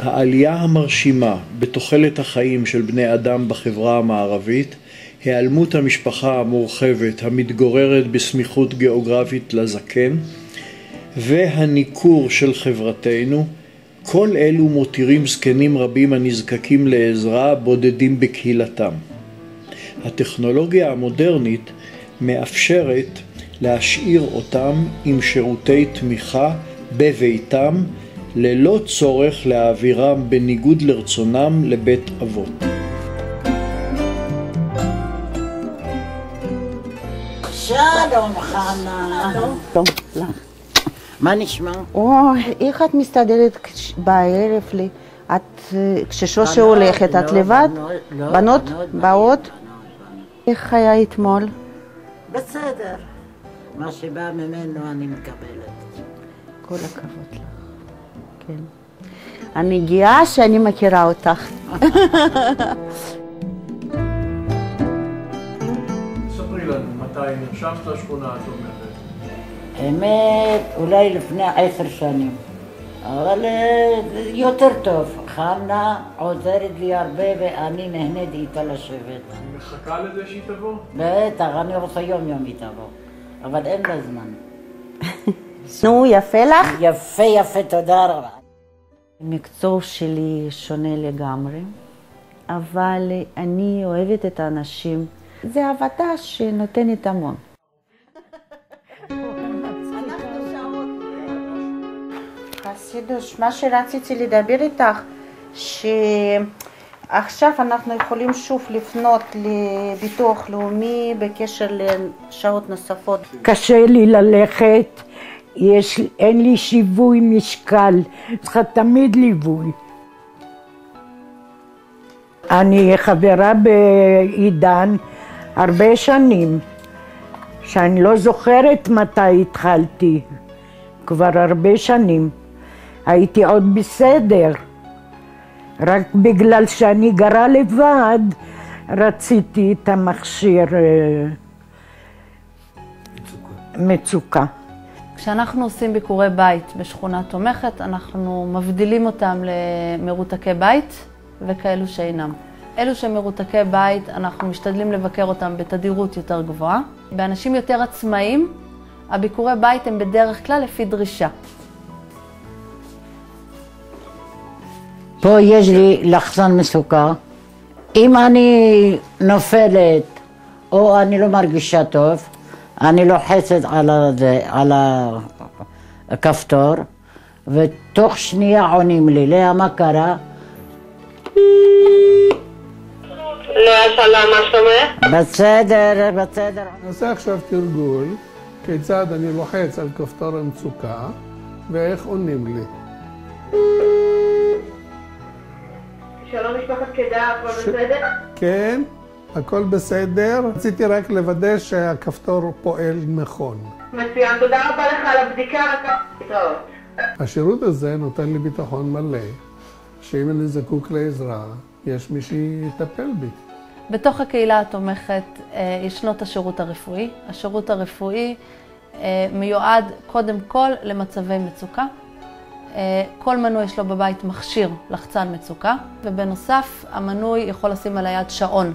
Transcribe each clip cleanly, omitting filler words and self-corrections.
העלייה המרשימה בתוחלת החיים של בני אדם בחברה המערבית, היעלמות המשפחה המורחבת המתגוררת בסמיכות גיאוגרפית לזקן, והניכור של חברתנו, כל אלו מותירים זקנים רבים הנזקקים לעזרה בודדים בקהילתם. הטכנולוגיה המודרנית מאפשרת להשאיר אותם עם שירותי תמיכה בביתם, ללא צורך להעבירם בניגוד לרצונם לבית אבות. שלום חנה. שלום לך. מה נשמע? אוי, איך את מסתדרת בערב לי? כששושה הולכת, את לבד? בנות? באות? איך היה אתמול? בסדר. מה שבא ממנו אני מקבלת. כל הכבוד לך. כן. אני גאה שאני מכירה אותך. ספרי לנו, מתי נרשמת לשכונה התומכת? האמת, אולי לפני 10 שנים. אבל יותר טוב. חנה עוזרת לי הרבה ואני נהנית איתה לשבת. אני מחכה לזה שהיא תבוא? בטח, אני רוצה יום היא תבוא. אבל אין לה זמן. נו, יפה לך? יפה, יפה, תודה רבה. המקצוע שלי שונה לגמרי, אבל אני אוהבת את האנשים. זה עבודה שנותנת המון. חסידוש, מה שרציתי לדבר איתך, שעכשיו אנחנו יכולים שוב לפנות לביטוח לאומי בקשר לשעות נוספות. קשה לי ללכת, אין לי שיווי משקל, צריכה תמיד ליווי. אני חברה בעידן הרבה שנים, שאני לא זוכרת מתי התחלתי, כבר הרבה שנים. הייתי עוד בסדר, רק בגלל שאני גרה לבד, רציתי את המכשיר מצוקה. כשאנחנו עושים ביקורי בית בשכונה תומכת, אנחנו מבדילים אותם למרותקי בית וכאלו שאינם. אלו שמרותקי בית, אנחנו משתדלים לבקר אותם בתדירות יותר גבוהה. באנשים יותר עצמאיים, הביקורי בית הם בדרך כלל לפי דרישה. פה יש לי לחצן מסוכר. אם אני נופלת או אני לא מרגישה טוב, אני לוחצת על הכפתור, ותוך שנייה עונים לי, לאה, מה קרה? לאה, שלום, מה שלומך? בסדר, בסדר. אני עושה עכשיו תרגול, כיצד אני לוחץ על כפתור המצוקה, ואיך עונים לי. שלום משפחת קדר, הכל בסדר? כן, הכל בסדר. רציתי רק לוודא שהכפתור פועל נכון. מצוין, תודה רבה לך על הבדיקה, רק להתראות. השירות הזה נותן לי ביטחון מלא, שאם אני זקוק לעזרה, יש מי שיטפל בי. בתוך הקהילה התומכת ישנו את השירות הרפואי. השירות הרפואי מיועד קודם כל למצבי מצוקה. כל מנוי יש לו בבית מכשיר לחצן מצוקה, ובנוסף המנוי יכול לשים על היד שעון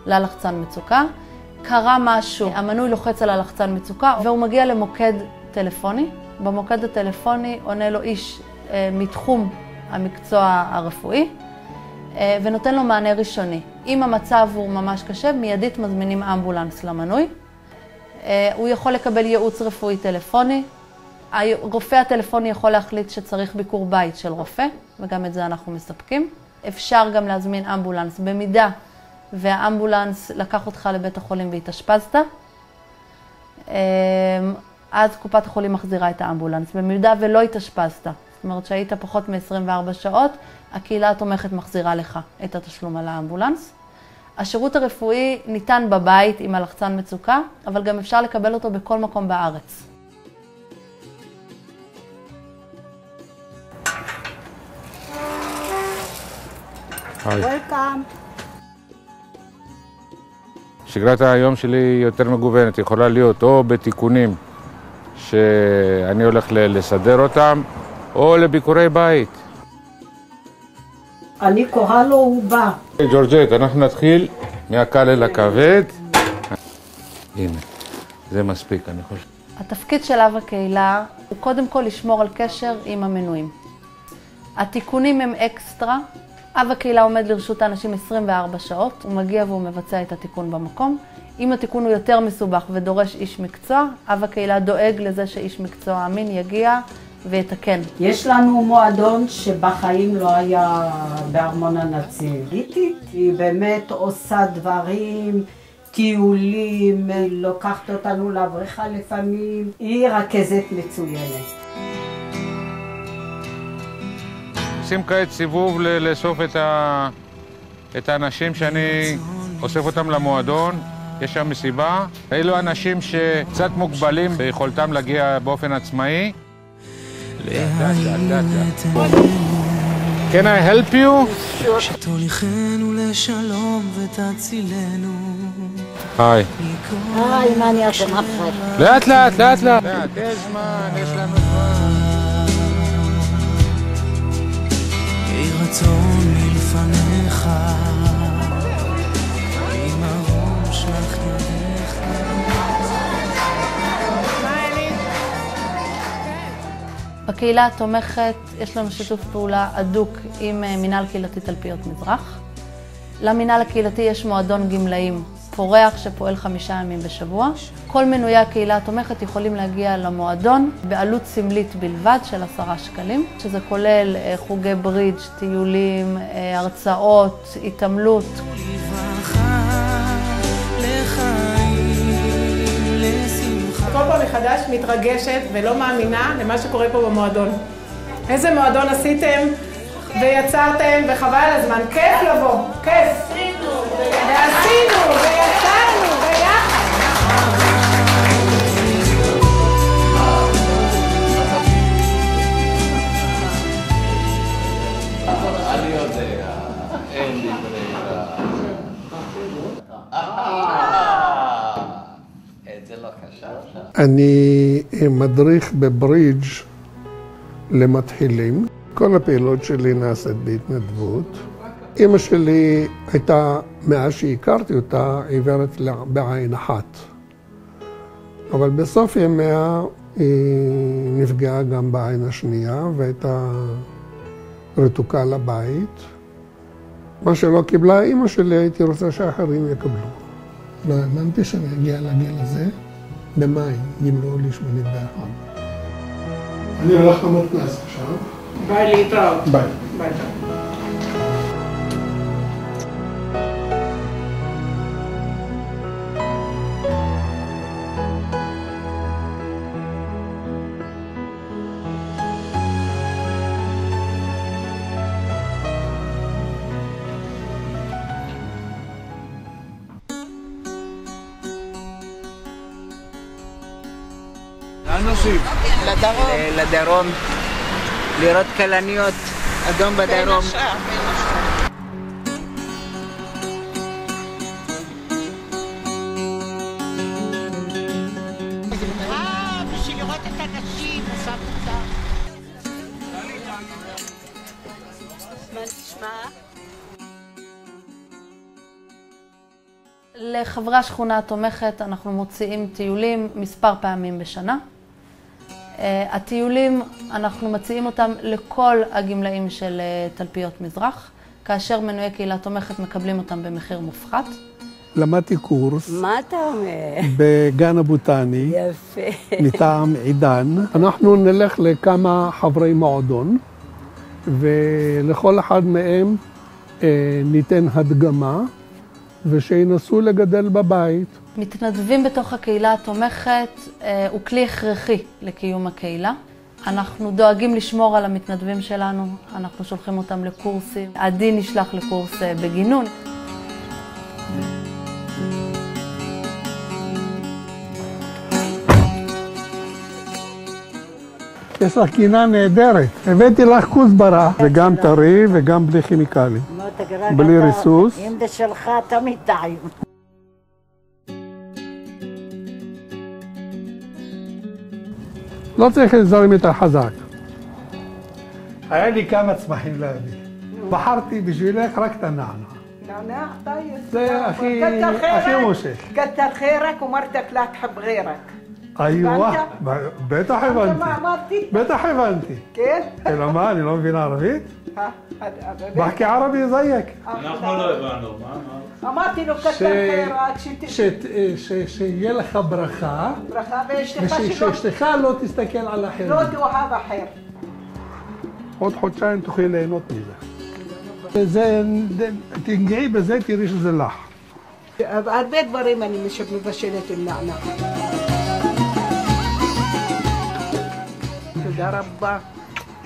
ללחצן מצוקה. קרה משהו, המנוי לוחץ על הלחצן מצוקה והוא מגיע למוקד טלפוני. במוקד הטלפוני עונה לו איש מתחום המקצוע הרפואי ונותן לו מענה ראשוני. אם המצב הוא ממש קשה, מיידית מזמינים אמבולנס למנוי. הוא יכול לקבל ייעוץ רפואי טלפוני. הרופא הטלפוני יכול להחליט שצריך ביקור בית של רופא, וגם את זה אנחנו מספקים. אפשר גם להזמין אמבולנס במידה והאמבולנס לקח אותך לבית החולים והתאשפזת. אז קופת החולים מחזירה את האמבולנס. במידה ולא התאשפזת, זאת אומרת שהיית פחות מ-24 שעות, הקהילה התומכת מחזירה לך את התשלום על האמבולנס. השירות הרפואי ניתן בבית עם הלחצן מצוקה, אבל גם אפשר לקבל אותו בכל מקום בארץ. וולקאם. שגרת היום שלי יותר מגוונת, יכולה להיות או בתיקונים שאני הולך לסדר אותם, או לביקורי בית. אני קורא לו, הוא בא. ג'ורג'ט, אנחנו נתחיל מהקל אל הכבד. הנה, זה מספיק, אני חושב. התפקיד של אב הקהילה הוא קודם כל לשמור על קשר עם המנויים. התיקונים הם אקסטרה. אב הקהילה עומד לרשות האנשים 24 שעות, הוא מגיע והוא מבצע את התיקון במקום. אם התיקון הוא יותר מסובך ודורש איש מקצוע, אב הקהילה דואג לזה שאיש מקצוע אמין יגיע ויתקן. יש לנו מועדון שבחיים לא היה בארמון הנציב. היא באמת עושה דברים, טיולים, לוקחת אותנו לבריכה לפעמים. היא רכזת מצוינת. עושים כעת סיבוב לאסוף את האנשים שאני אוסף אותם למועדון. יש שם מסיבה. אלו אנשים שקצת מוגבלים ביכולתם להגיע באופן עצמאי. Can I help you? שתוליכנו לשלום ותצילנו. היי. היי, מה אני אעשה מחר? לאט לאט, לאט לאט. יש זמן, יש לנו זמן. יהי רצון מלפניך, עם הרום שלח ידיך. בקהילה התומכת יש לנו שיתוף פעולה הדוק עם מינהל קהילתי תלפיות מזרח. למינהל הקהילתי יש מועדון גמלאים פורח שפועל 5 ימים בשבוע. כל מנויי הקהילה התומכת יכולים להגיע למועדון בעלות סמלית בלבד של 10 שקלים, שזה כולל חוגי ברידג', טיולים, הרצאות, התעמלות. כל פעם מחדש מתרגשת ולא מאמינה למה שקורה פה במועדון. איזה מועדון עשיתם ויצרתם וחבל על הזמן. כיף לבוא, כיף. ועשינו ויצרנו ביחד. אני יודע, אין לי ברירה. את זה לא חשבת. אני מדריך בברידג' למתחילים. כל הפעילות שלי נעשית בהתנדבות. אמא שלי הייתה, מאז שהכרתי אותה, עיוורת בעין אחת. אבל בסוף ימיה היא נפגעה גם בעין השנייה והייתה רתוקה לבית. מה שלא קיבלה אמא שלי, הייתי רוצה שאחרים יקבלו. לא האמנתי שאני אגיע לגיל הזה. במאי ימלאו לי 81. אני הולך למתנ"ס עכשיו. ביי להתראות. ביי. ביי. לדרום, לראות כלניות, אדום בדרום. בשביל לראות את הנשים, עושה מותר. מה נשמע? לחברי השכונה התומכת אנחנו מוציאים טיולים מספר פעמים בשנה. הטיולים, אנחנו מציעים אותם לכל הגמלאים של תלפיות מזרח, כאשר מנויי קהילה תומכת מקבלים אותם במחיר מופחת. למדתי קורס. מה אתה אומר? בגן הבוטני. יפה. מטעם עידן. אנחנו נלך לכמה חברי מועדון, ולכל אחד מהם ניתן הדגמה, ושינסו לגדל בבית. מתנדבים בתוך הקהילה התומכת הוא כלי הכרחי לקיום הקהילה. אנחנו דואגים לשמור על המתנדבים שלנו, אנחנו שולחים אותם לקורסים. עדי נשלח לקורס בגינון. יש לך קינה נהדרת. הבאתי לך כוסברה, וגם טרי וגם בלי כימיקלים. בלי ריסוס. אם זה שלך תמיד טעים. לא צריך לזרם יותר חזק. היה לי כמה צמחים להביא. בחרתי בשבילך רק את הנענע. נענע? طيب. זה הכי מושך. كتر خيرك ومرتك لا تحب غيرك. أيوة בטח הבנתי. בטח הבנתי. כן? אלא מה, אני לא מבין ערבית? בחכי ערבי זייק. אנחנו לא הבנו, מה? אמרתי לו כתר חיירק, שיהיה לך ברכה. ברכה ושאשתך לא תסתכל על אחרים. לא תאהב אחר. עוד חודשיים תוכלי ליהנות מזה. תנגעי בזה, תראי שזה לך. הרבה דברים אני מבשלת עם נענע. תודה רבה.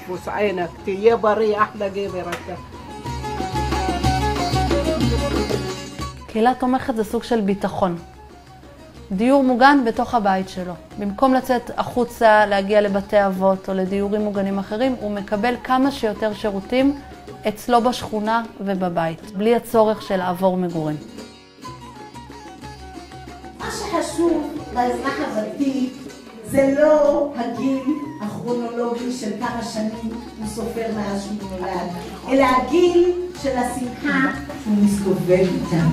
בוס עינק, תהיה בריא, אחלה גבר אתה. קהילה תומכת זה סוג של ביטחון. דיור מוגן בתוך הבית שלו. במקום לצאת החוצה, להגיע לבתי אבות או לדיורים מוגנים אחרים, הוא מקבל כמה שיותר שירותים אצלו בשכונה ובבית, בלי הצורך של לעבור מגורים. מה שחשוב לאזרח הוותיק זה לא הגיל הכרונולוגי של כמה שנים הוא סופר מאז שהוא נולד, אלא הגיל של השמחה שהוא מסתובב איתם.